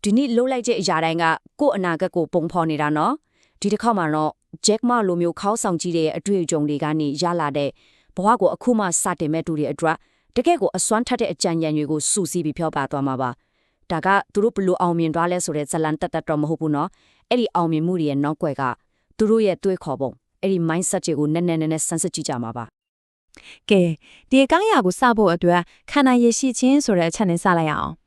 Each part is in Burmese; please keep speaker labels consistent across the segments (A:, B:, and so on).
A: ဒီနေ့လှုပ်လိုက်တဲ့အရာတိုင်းကကို့အနာဂတ်ကိုပုံဖော်နေတာနော်ဒီတစ်ခါမှတော့ Jack Ma လိုမျိုးခေါင်းဆောင်ကြီးတဲ့အတွေ့အကြုံတွေကနေရလာတဲ့ဘဝကိုအခုမှစတင်မဲ့သူတွေအတွက်တကယ့်ကိုအစွမ်းထက်တဲ့အကြံဉာဏ်တွေကိုစူးစီးပြီးပြောပြသွားမှာပါဒါကသူတို့ဘလို့အောင်မြင်သွားလဲဆိုတဲ့ဇလန်တက်တော့မဟုတ်ဘူးနော်အဲ့ဒီအောင်မြင်မှုတွေရဲ့နောက်ွယ်ကသူတို့ရဲ့တွေးခေါ်ပုံအဲ့ဒီ mindset တွေကိုနည်းနည်းဆန်းစစ်ကြည့်ကြမှာပါက
B: ဲဒီအကောင်းရာကိုစဖို့အတွက်ခန္ဓာရည်ရှိခြင်းဆိုတဲ့အချက်နဲ့စလိုက်အောင်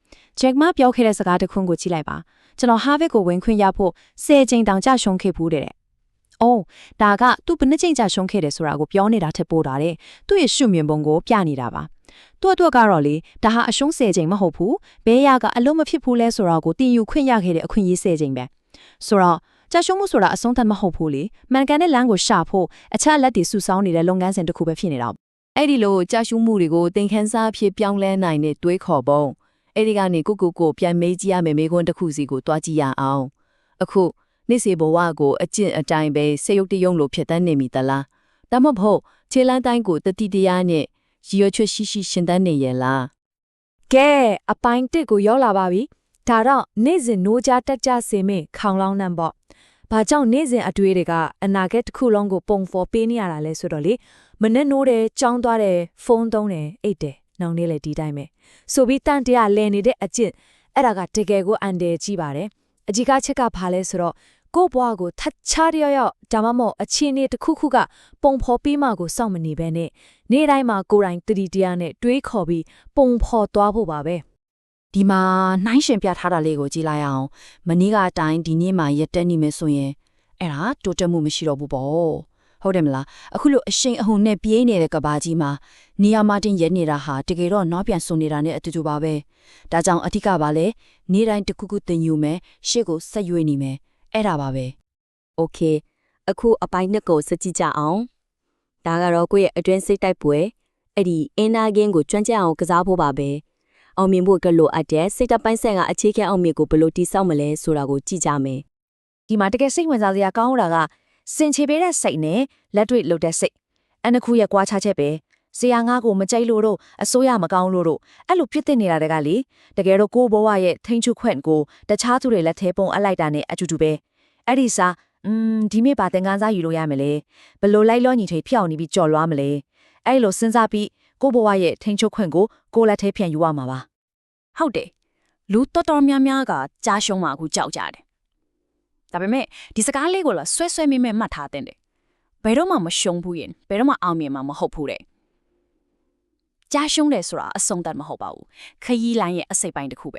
B: Jack Ma ပြောခဲ့တဲ့စကားတစ်ခုကိုကြည့်လိုက်ပါကျွန်တော် Harvard ကိုဝင်ခွင့်ရဖို့10 ကြိမ်တောင်ကြာရှုံးခဲ့ဘူးတဲ့။အော်ဒါကသူဘယ်နှကြိမ်ကြာရှုံးခဲ့တယ်ဆိုတာကိုပြောနေတာထက်ပိုတာတဲ့။သူ့ရဲ့ရှုမြင်ပုံကိုပြနေတာပါ။သူ့အတွက်ကတော့လေဒါဟာအရှုံး10 ကြိမ်မဟုတ်ဘူး။ဘဲရကအလုံးမဖြစ်ဘူးလဲဆိုတာကိုတင်ယူခွင့်ရခဲ့တဲ့အခွင့်အရေး10 ကြိမ်ပဲ။ဆိုတော့ကြာရှုံးမှုဆိုတာအဆုံးသတ်မဟုတ်ဘူးလေ။မှန်ကန်တဲ့လမ်းကိုရှာဖို့အချက်အလက်တွေစုဆောင်းနေတဲ့လုပ်ငန်းစဉ်တစ်ခုပဲဖြစ်နေတာ။
C: အဲ့ဒီလိုကြာရှုံးမှုတွေကိုသင်ခန်းစာအဖြစ်ပြောင်းလဲနိုင်တဲ့တွေးခေါ်ပုံအဲ့ဒီကနေကိုပြန်မေးကြည့်ရမယ်မေးခွန်းတစ်ခုစီကိုတွားကြည့်ရအောင်အခုနေ့စီဘဝကိုအကျင့်အတိုင်းပဲစေရုပ်တရုံလို့ဖြစ်တတ်နေမိသလားဒါမှမဟုတ်ခြေလန်းတိုင်းကိုတတိတရားနဲ့ရည်ရွယ်ချက်ရှိရှင်တတ်နေရဲ့လား
B: ကဲအပိုင်း1ကိုရောက်လာပါပြီဒါတော့နေ့စဉ်နိုးကြတက်ကြစေမေခေါင်လောင်းနှံပေါ့ဘာကြောင့်နေ့စဉ်အတွေ့တွေကအနာဂတ်တစ်ခုလုံးကိုပုံဖော်ပေးနေရတာလဲဆိုတော့လေမနဲ့နိုးတယ်ကြောင်းသွားတယ်ဖုန်းသုံးတယ်အိတ်တယ်နောင်နေလေဒီတိုင်းပဲဆိုပြီးတန်တရားလဲနေတဲ့အကျင့်အဲ့ဒါကတကယ်ကိုအန်တယ်ကြီးပါတယ်အကြီးကားချက်ကဘာလဲဆိုတော့ကိုယ့်ဘဝကိုထတ်ချားရောက်ဒါမှမဟုတ်အချင်းနေတစ်ခုခုကပုံဖော်ပြီးမှကိုစောင့်မနေဘဲနဲ့နေ့တိုင်းမှာကိုယ်တိုင်တတိတရားနဲ့တွေးခေါ်ပြီးပုံဖော်သွားဖို့ပါပဲဒ
C: ီမှာနှိုင်းရှင်ပြထားတာလေးကိုကြည့်လိုက်အောင်မနေ့ကအတိုင်းဒီနေ့မှရက်တက်နေမယ်ဆိုရင်အဲ့ဒါတိုးတက်မှုမရှိတော့ဘူးပေါ့ဟုတ်တယ်မလားအခုလိုအရှိန်အဟုန်နဲ့ပြေးနေတဲ့ကဘာကြီးမှာနေရာမတင်ရဲနေတာဟာတကယ်တော့နောက်ပြန်ဆုံနေတာနဲ့အတူတူပါပဲဒါကြောင့်အထက်ကပါလေနေတိုင်းတစ်ခုခုတင်ယူမယ်ရှေ့ကိုဆက်ရွေးနေမယ်အဲ့ဒါပါပဲ
A: โอเคအခုအပိုင်း2ကိုစကြည့်ကြအောင်ဒါကတော့ကိုယ့်ရဲ့အတွင်းစိတ်တိုက်ပွဲအဲ့ဒီအင်းနာကင်းကိုကျွမ်းကျင်အောင်ကစားဖို့ပါပဲအောင်မြင်ဖို့ကလိုအပ်တဲ့စိတ်တပိုင်းဆိုင်ကအခြေခံအောင်မြင်ကိုဘယ်လိုတည်ဆောက်မလဲဆိုတာကိုကြည့်ကြမယ်ဒီမှာတကယ်စိတ်ဝင်စားစရာကောင်းတာကစင်ချေပေးတဲ့စိတ်နဲ့လက်တွေ့လုပ်တဲ့စိတ်အနှစ်ခုရဲ့ကွာခြားချက်ပဲဆရာငါကိုမကြိုက်လို့တော့အစိုးရမကောင်းလို့တော့အဲ့လိုဖြစ်နေတာတကလေတကယ်တော့ကိုဘဝရဲ့ထိန်ချုပ်ခွင့်ကိုတခြားသူတွေလက်ထဲပုံအပ်လိုက်တာနဲ့အတူတူပဲအဲ့ဒီစားဒီမေပါတင်ကန်းစားယူလို့ရမယ်လေဘလို့လိုက်လောညီထိဖျောက်နေပြီးကြော်လွားမလဲအဲ့လိုစဉ်းစားပြီးကိုဘဝရဲ့ထိန်ချုပ်ခွင့်ကိုလက်ထဲပြန်ယူရမှာပါ
B: ဟုတ်တယ်လူတော်များများကကြားရှုံးမှာအခုကြောက်ကြတယ်ဒါပေမဲ့ဒီစကားလေးကိုလည်းဆွဲမိမဲ့မှတ်ထားတဲ့ဘယ်တော့မှမရှုံးဘူးရင်ဘယ်တော့မှအောင်မြင်မှာမဟုတ်ဘူးတဲ့ကြားရှုံးတယ်ဆိုတာအဆုံးသတ်မဟုတ်ပါဘူးခရီးလိုင်းရဲ့အစိတ်ပိုင်းတစ်ခုပဲ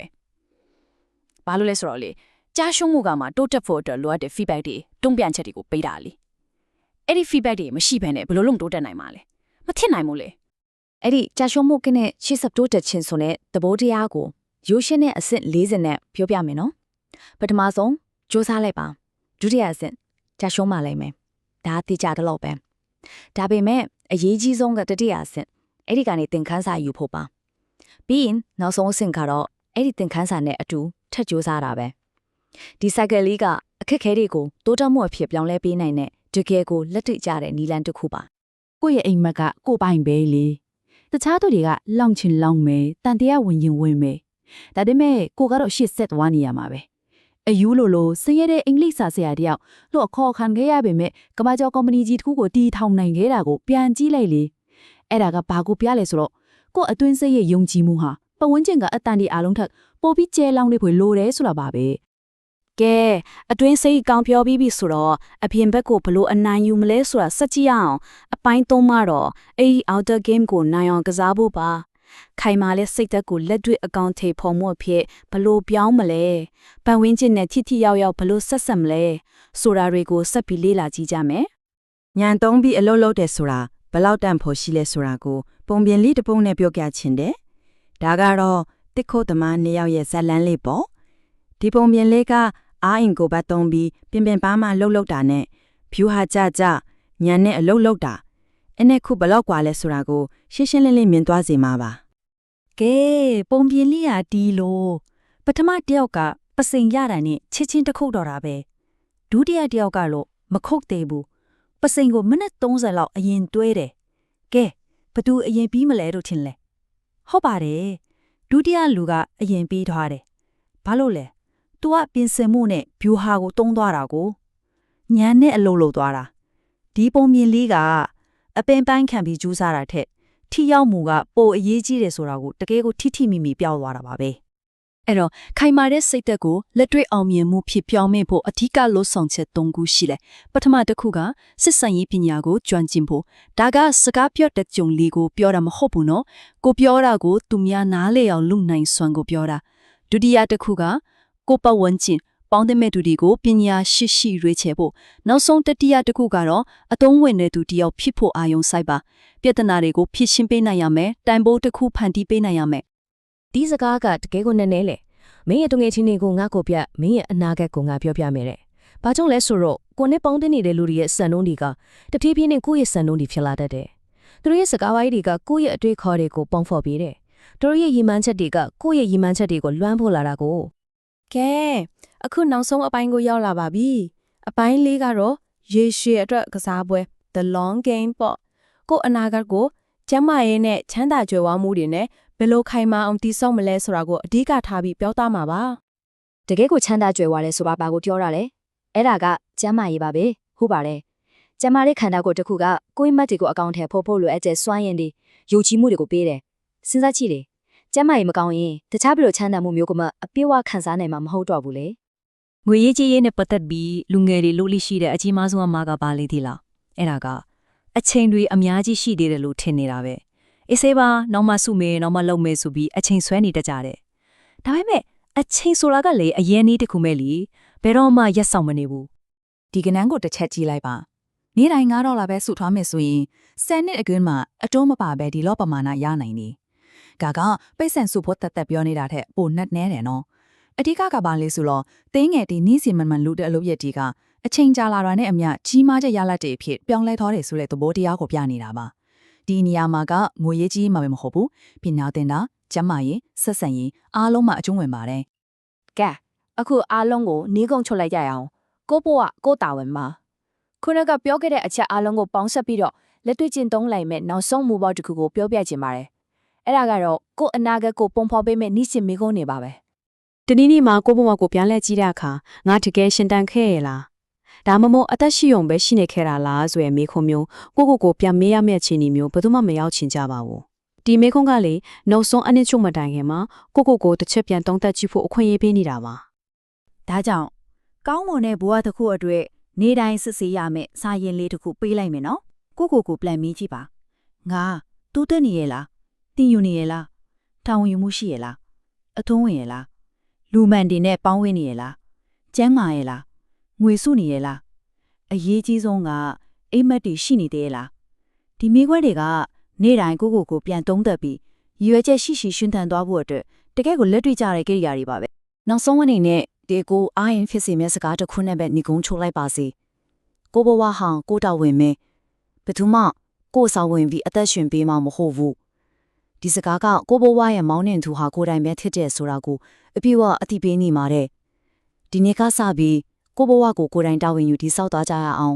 B: ဘာလို့လဲဆိုတော့လေကြားရှုံးမှုကမှတိုးတက်ဖို့အတွက်လိုအပ်တဲ့ feedback တွေတုံ့ပြန်ချက်တွေကိုပေးတာလေအဲ့ဒီ feedback တွေမရှိဘဲနဲ့ဘယ်လိုလုပ်တိုးတက်နိုင်မှာလဲမဖြစ်နိုင်ဘူးလေ
A: အဲ့ဒီကြားရှုံးမှုကနဲ့ရှေ့ဆက်တိုးတက်ခြင်းဆိုတဲ့သဘောတရားကိုရိုးရှင်းတဲ့အဆင့်40နဲ့ပြောပြမယ်နော်ပထမဆုံးစူးစမ်းလိုက်ပါဒုတိယအဆင့်ကြားရှုံးမှလိုက်မယ်ဒါသိကြတယ်လို့ပဲဒါပေမဲ့အရေးကြီးဆုံးကတတိယအဆင့်အဲ့ဒီကနေသင်ခန်းစာယူဖို့ပါပြီးရင်နောက်ဆုံးအဆင့်ကတော့အဲ့ဒီသင်ခန်းစာနဲ့အတူထပ်စူးစမ်းတာပဲဒီ cycle လေးကအခက်အခဲတွေကိုတိုးတက်မှုအဖြစ်ပြောင်းလဲပေးနိုင်တဲ့တကယ်ကိုလက်တွေ့ကျတဲ့နည်းလမ်းတစ်ခုပါ
C: ကိုယ့်ရဲ့အိမ်မက်ကကိုယ်ပိုင်ပဲလေတခြားသူတွေကလောင်ချင်လောင်မယ်တန်တရားဝင်ရင်ဝင်မယ်ဒါပေမဲ့ကိုကတော့ရှေ့ဆက်သွားနေရမှာပဲအယူလိုဆင်းရဲတဲ့အင်္ဂလိပ်စာဆရာတယောက်လို့အခေါ်ခံခဲ့ရပေမဲ့ကမ္ဘာကျော်ကုမ္ပဏီကြီးတစ်ခုကိုတီထောင်နိုင်ခဲ့တာကိုပြန်ကြည့်လိုက်လေအဲ့ဒါကဘာကိုပြလဲဆိုတော့ကို့အတွင်းစိတ်ရဲ့ယုံကြည်မှုဟာပဝန်းကျင်ကအတန်ဒီအားလုံးထက်ပိုပြီးကျဲလောင်နေဖွယ်လိုတယ်ဆိုတာပါပဲက
B: ဲအတွင်းစိတ်ကောင်းပြောပြီးပြီဆိုတော့အပြင်ဘက်ကိုဘလို့အနိုင်ယူမလဲဆိုတာစက်ကြည့်အောင်အပိုင်း3မှာတော့အဲ့ဒီ outer game ကိုနိုင်အောင်ကစားဖို့ပါခိုင်မာတဲ့စိတ်သက်ကိုလက်တွေ့အကောင့်ထေဖော်မှုအဖြစ်ဘလို့ပြောင်းမလဲပတ်ဝန်းကျင်နဲ့ထိရောက်ဘလို့ဆက်ဆက်မလဲဆိုတာတွေကိုဆက်ပြီးလေ့လာကြည့်ကြမယ်
C: ညံသုံးပြီးအလုပ်လုပ်တယ်ဆိုတာဘလောက်တန်ဖို့ရှိလဲဆိုတာကိုပုံပြင်လေးတစ်ပုံနဲ့ပြောပြချင်တယ်ဒါကတော့တစ်ခိုးသမား2ယောက်ရဲ့ဇာတ်လမ်းလေးပေါ့ဒီပုံပြင်လေးကအာအင်ကိုပတ်သုံးပြီးပြင်ပါမှလှုပ်တာနဲ့ဖြူဟာကြညံနဲ့အလုပ်လုပ်တာအဲ့ခုဘလောက်กว่าလဲဆိုတာကိုရှင်းလင်းမြင်သွားစေမှာပါက
B: ဲပုံပြင်လေးဟာဒီလိုပထမတစ်ယောက်ကပစိန်ရတာနဲ့ချင်းတစ်ခုတော့တာပဲဒုတိယတစ်ယောက်ကလို့မခုတ်သေးဘူးပစိန်ကိုမိနစ်30လောက်အရင်တွဲတယ်ကဲဘသူအရင်ပြီးမလဲတို့ထင်လဲဟုတ်ပါတယ်ဒုတိယလူကအရင်ပြီးထားတယ်ဘာလို့လဲ
D: तू ကပြင်ဆင်မှုနဲ့ view ဟာကိုတုံးသွားတာကိုညံနဲ့အလုံးလုံးသွားတာဒီပုံမြင်လေးကအပင်ပန်းခံပြီးကျူးစားတာထက်ထိရောက်မှုကပိုအရေးကြီးတယ်ဆိုတာကိုတကယ်ကိုထိထိမိမိပြောက်သွားတာပါပဲအဲ့တော့ခိုင်မာတဲ့စိတ်သက်ကိုလက်တွေ့အောင်မြင်မှုဖြစ်ပြောင်းမဲ့ဖို့အထူးလို့ဆောင်ချက်၃ခုရှိတယ်ပထမတစ်ခုကစစ်စံရေးပညာကိုကျွမ်းကျင်ဖို့ဒါကစကားပြောတဲ့ကြုံလေးကိုပြောတာမဟုတ်ဘူးနော်ကိုပြောတာကိုသူများနားလေအောင်လုပ်နိုင်စွမ်းကိုပြောတာဒုတိယတစ်ခုကကိုပတ်ဝန်းကျင်ပေါင်းတဲ့မဲ့သူတွေကိုပညာရှိရွေးချယ်ဖို့နောက်ဆုံးတတိယတစ်ခုကတော့အသုံးဝင်တဲ့သူတယောက်ဖြစ်ဖို့အာရုံစိုက်ပါပြဿနာတွေကိုဖြေရှင်းပေးနိုင်ရမယ်တိုင်ပိုးတစ်ခုဖန်တီးပေးနိုင်ရမယ်
B: ဒီစကားကတကယ်ကိုနည်းနည်းလေမင်းရဲ့တငယ်ချင်းတွေကိုငါ့ကိုပြမင်းရဲ့အနာဂတ်ကိုငါပြောပြမယ်တဲ့။ဘာကြောင့်လဲဆိုတော့ကိုနဲ့ပေါင်းတဲ့နေတဲ့လူတွေရဲ့စံနှုန်းတွေကတဖြည်းဖြည်းနဲ့ကိုယ့်ရဲ့စံနှုန်းတွေဖြစ်လာတတ်တယ်။သူတို့ရဲ့စကားဝိုင်းတွေကကိုယ့်ရဲ့အတွေ့အခေါ်တွေကိုပုံဖော်ပေးတယ်။သူတို့ရဲ့ရည်မှန်းချက်တွေကကိုယ့်ရဲ့ရည်မှန်းချက်တွေကိုလွှမ်းဖို့လာတာကိုကဲအခုနောက်ဆုံးအပိုင်းကိုရောက်လာပါပြီ။အပိုင်းလေးကတော့ရေရှည်အတွက်ကစားပွဲ The Long Game ပေါ့။ကိုယ့်အနာဂတ်ကိုကျမ်းမာရေးနဲ့ချမ်းသာကြွယ်ဝမှုတွေနဲ့ဘယ်လိုခိုင်မာအောင်တည်ဆောက်မလဲဆိုတာကိုအဓိကထားပြီးပြောသားမှာပါ
A: တကယ်ကိုချမ်းသာကြွယ်ဝတယ်ဆိုတာဘာကိုပြောရလဲအဲ့ဒါကကျမ်းမာရေးပါပဲဟုတ်ပါတယ်ကျမ်းမာတဲ့ခန္ဓာကိုယ်တစ်ခုကကိုယ်မတ်တွေကိုအကောင့်ထဲပို့ဖို့လိုအပ်တဲ့စွမ်းရည်တွေယုံကြည်မှုတွေကိုပေးတယ်စဉ်းစားကြည့်လေကျမ်းမာရေးမကောင်းရင်တခြားပြည်လိုချမ်းသာမှုမျိုးကမှအပြည့်အဝခံစားနိုင်မှာမဟုတ်တော့ဘူးလေငွေရေးကြေးရေးနဲ့ပတ်သက်ပြီးလူငယ်တွေလို့လိရှိတဲ့အကြီးမားဆုံးအမှားကဘာလဲသေးလားအဲ့ဒါကအချိန်တွေအများကြီးရှိသေးတယ်လို့ထင်နေတာပဲအေးစေးပါနောက်မှစုမယ်နောက်မှလုံမယ်ဆိုပြီးအချိန်ဆွဲနေတတ်ကြတယ်ဒါပေမဲ့အချိန်ဆိုတာကလေအရင်နေ့တခုမဲ့လीဘယ်တော့မှရက်ဆောင်မနေဘူးဒီကနန်းကိုတစ်ချက်ကြည့်လိုက်ပါနေ့တိုင်း$9ပဲစုထွားမယ်ဆိုရင်10နှစ်အတွင်းမှာအတိုးမပါပဲဒီလောပမာဏရနိုင်နေဒါကပိတ်ဆန်စုဖို့တက်ပြောနေတာထက်ပိုနှက်နဲတယ်နော်အဓိကကဘာလဲဆိုတော့တင်းငယ်တီနီးစီမန်မန်လူတဲ့အလုပ်ရက်တီကအချိန်ကြာလာတာနဲ့အမျှကြီးမားတဲ့ရလဒ်တွေအဖြစ်ပြောင်းလဲသွားတယ်ဆိုတဲ့သဘောတရားကိုပြနေတာပါဒီနေရာမှာကငွေရေးကြီးမှာပဲမဟုတ်ဘူးပညာသင်တာကျန်းမာရေးဆက်ဆံရေးအားလုံးမှာအကျုံးဝင်ပါတယ်ကဲအခုအားလုံးကိုနီးကုန်းချုပ်လိုက်ကြရအောင်ကိုဘဝကိုတာဝန်မှာခုနကပြောခဲ့တဲ့အချက်အားလုံးကိုပေါင်းစပ်ပြီးတော့လက်တွေ့ကျင့်သုံးလိုက်မဲ့နောက်ဆုံးမူပေါင်းတစ်ခုကိုပြောပြချင်ပါတယ်အဲ့ဒါကတော့ကိုအနာဂတ်ကိုပုံဖော်ပေးမဲ့နှိစင်မိကုန်းနေပါပဲတနည်းနည်းမှာကိုဘဝကိုပြန်လဲကြည့်တဲ့အခါငါတကယ်ရှင်တန်ခဲ့ရလားဒါမှမဟုတ်အသက်ရှိုံပဲရှိနေခဲ့တာလားဆိုရယ်မေခွန်းမျိုးကိုပြန်မေးရမယ့်အခြေအနေမျိုးဘယ်သူမှမရောက်ချင်ကြပါဘူးဒီမေခွန်းကလေနောက်ဆုံးအနည်းချုပ်မတိုင်ခင်မှာကိုတစ်ချက်ပြန်သုံးသပ်ကြည့်ဖို့အခွင့်အရေးပေးနေတာပါဒါကြောင့်ကောင်းမွန်တဲ့ဘဝတစ်ခုအတွက်နေတိုင်းစစ်ဆေးရမယ့်စာရင်လေးတစ်ခုပေးလိုက်မယ်နော်ကိုပြန်မေးကြည့်ပါငါတူးတက်နေရလားတင်ယူနေရလားတောင်းယူမှုရှိရလားအထုံးဝင်ရလားလူမှန်တင်နဲ့ပေါင်းဝင်နေရလားကျန်းမာရလားငွေစုနေရလားအရေးကြီးဆုံးကအိမ်မက်တွေရှိနေသေးလားဒီမိခွဲတွေကနေ့တိုင်းကိုပြန်သုံးသပ်ပြီးရည်ရွယ်ချက်ရှိရှင်သန်သွားဖို့အတွက်တကယ်ကိုလက်တွေ့ကြတဲ့ကိရိယာတွေပါပဲနောက်ဆုံးအနေနဲ့ဒီကိုအာရင်ဖြစ်စီမဲ့စကားတစ်ခုနဲ့ပဲညီကုန်းချိုးလိုက်ပါစေကိုဘဝဟောင်းကိုတော်ဝင်မယ်ဘယ်သူမှကိုဆောင်ဝင်ပြီးအသက်ရှင်ပေးမှာမဟုတ်ဘူးဒီစကားကကိုဘဝရဲ့မောင်းနှင်သူဟာကိုယ်တိုင်ပဲဖြစ်တဲ့ဆိုတာကိုအပြည့်အဝအသိပေးနေမှာတဲ့ဒီနေ့ကစပြီးကိုဘဝကိုကိုယ်တိုင်တာဝန်ယူတည်ဆောက်သွားကြရအောင်